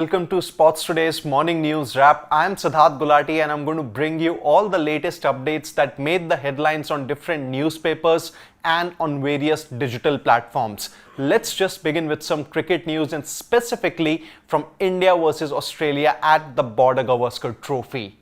Welcome to Sports Today's Morning News Wrap. I'm Siddharth Gulati and I'm going to bring you all the latest updates that made the headlines on different newspapers and on various digital platforms. Let's just begin with some cricket news and specifically from India versus Australia at the Border Gavaskar Trophy.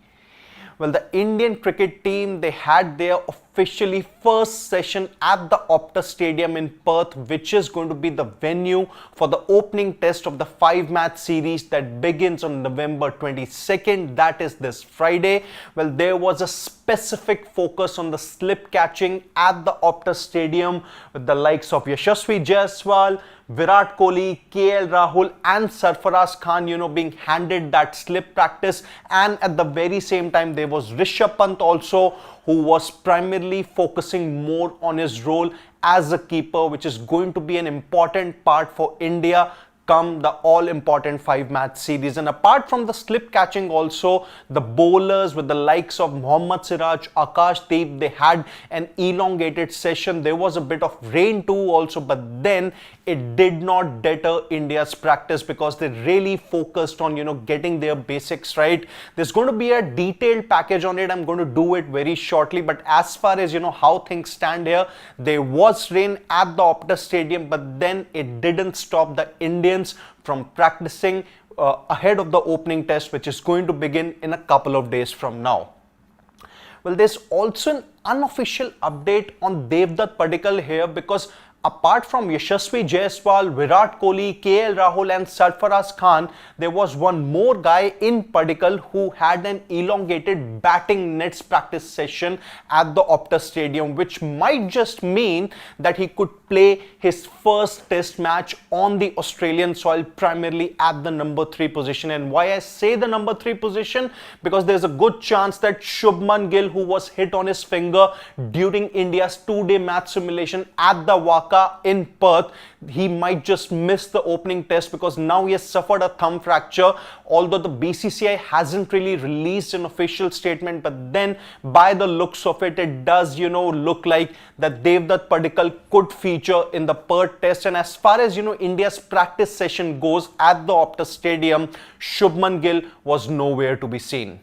Well, the Indian cricket team, they had their officially first session at the Optus Stadium in Perth, which is going to be the venue for the opening test of the 5-match series that begins on November 22nd. That is this Friday. Well, there was a specific focus on the slip catching at the Optus Stadium with the likes of Yashasvi Jaiswal, Virat Kohli, KL Rahul and Sarfaraz Khan, being handed that slip practice, and at the very same time there was Rishabh Pant also, who was primarily focusing more on his role as a keeper, which is going to be an important part for India come the all-important 5-match series. And apart from the slip catching also, the bowlers with the likes of Mohammad Siraj, Akashdeep, they had an elongated session. There was a bit of rain too also, but then it did not deter India's practice because they really focused on, getting their basics right. There's going to be a detailed package on it. I'm going to do it very shortly, but as far as, how things stand here, there was rain at the Optus Stadium, but then it didn't stop the Indians from practicing ahead of the opening test, which is going to begin in a couple of days from now. Well, there's also an unofficial update on Devdutt Padikkal here, because apart from Yashasvi Jaiswal, Virat Kohli, KL Rahul and Sarfaraz Khan, there was one more guy in Padikkal who had an elongated batting nets practice session at the Optus Stadium, which might just mean that he could play his first test match on the Australian soil, primarily at the number 3 position. And why I say the number 3 position? Because there's a good chance that Shubman Gill, who was hit on his finger during India's 2-day match simulation at the Waka in Perth, he might just miss the opening test because now he has suffered a thumb fracture. Although the BCCI hasn't really released an official statement, but then by the looks of it, it does, look like that Devdutt Padikkal could feature in the Perth test. And as far as, India's practice session goes at the Optus Stadium, Shubman Gill was nowhere to be seen.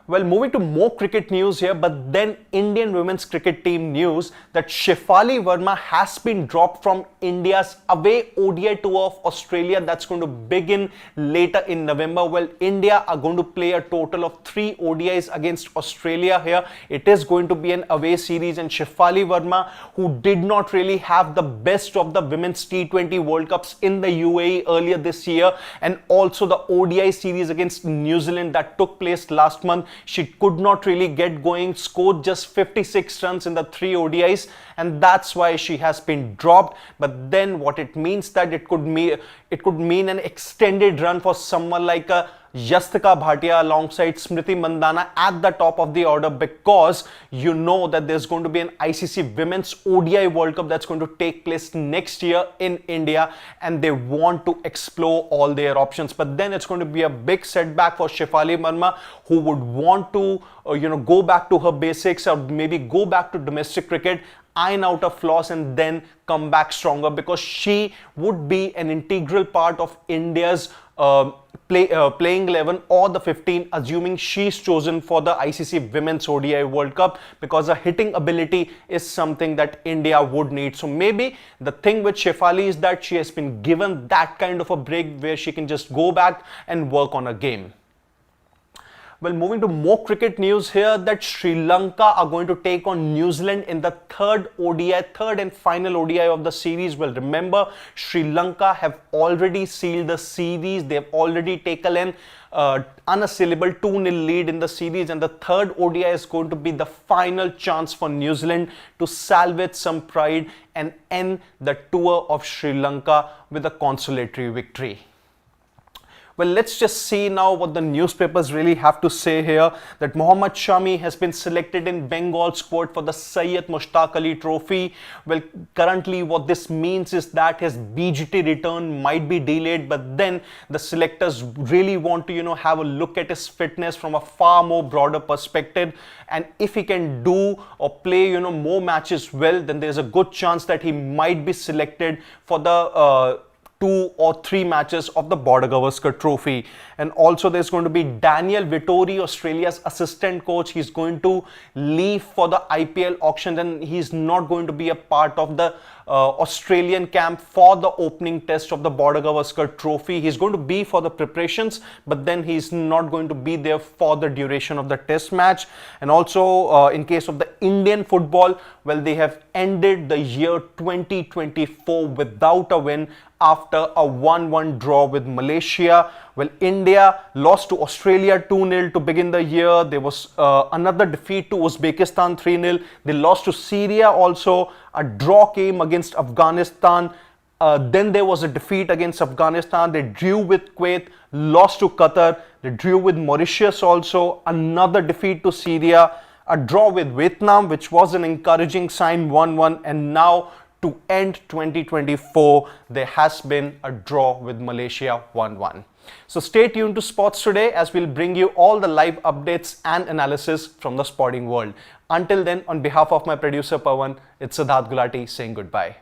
Well, moving to more cricket news here, but then Indian women's cricket team news that Shafali Verma has been dropped from India's away ODI tour of Australia that's going to begin later in November. Well, India are going to play a total of 3 ODIs against Australia here. It is going to be an away series, and Shafali Verma, who did not really have the best of the women's T20 World Cups in the UAE earlier this year, and also the ODI series against New Zealand that took place last month, she could not really get going, scored just 56 runs in the 3 ODIs, and that's why she has been dropped. But then what it means that it could mean an extended run for someone like a Yastika Bhatia alongside Smriti Mandhana at the top of the order, because that there's going to be an ICC Women's ODI World Cup that's going to take place next year in India, and they want to explore all their options. But then it's going to be a big setback for Shafali Verma, who would want to go back to her basics, or maybe go back to domestic cricket, iron out her flaws and then come back stronger, because she would be an integral part of India's playing 11 or the 15, assuming she's chosen for the ICC Women's ODI World Cup, because her hitting ability is something that India would need. So maybe the thing with Shefali is that she has been given that kind of a break where she can just go back and work on a game. Well, moving to more cricket news here, that Sri Lanka are going to take on New Zealand in the third and final ODI of the series. Well, remember, Sri Lanka have already sealed the series. They have already taken an unassailable 2-0 lead in the series, and the third ODI is going to be the final chance for New Zealand to salvage some pride and end the tour of Sri Lanka with a consolatory victory. Well, let's just see now what the newspapers really have to say here, that Mohammad Shami has been selected in Bengal squad for the Syed Mushtaq Ali Trophy. Well, currently what this means is that his BGT return might be delayed, but then the selectors really want to, have a look at his fitness from a far more broader perspective. And if he can do or play, more matches well, then there's a good chance that he might be selected for the 2 or 3 matches of the Border Gavaskar Trophy. And also there's going to be Daniel Vittori, Australia's assistant coach. He's going to leave for the IPL auction, and he's not going to be a part of the Australian camp for the opening test of the Border Gavaskar Trophy. He's going to be for the preparations, but then he's not going to be there for the duration of the test match. And also in case of the Indian football, well, they have ended the year 2024 without a win after a 1-1 draw with Malaysia. Well, India lost to Australia 2-0 to begin the year. There was another defeat to Uzbekistan 3-0. They lost to Syria also. A draw came against Afghanistan. Then there was a defeat against Afghanistan. They drew with Kuwait, lost to Qatar. They drew with Mauritius also. Another defeat to Syria. A draw with Vietnam, which was an encouraging sign, 1-1. And now to end 2024, there has been a draw with Malaysia, 1-1. So stay tuned to Sports Today as we'll bring you all the live updates and analysis from the sporting world. Until then, on behalf of my producer Pawan, it's Siddharth Gulati saying goodbye.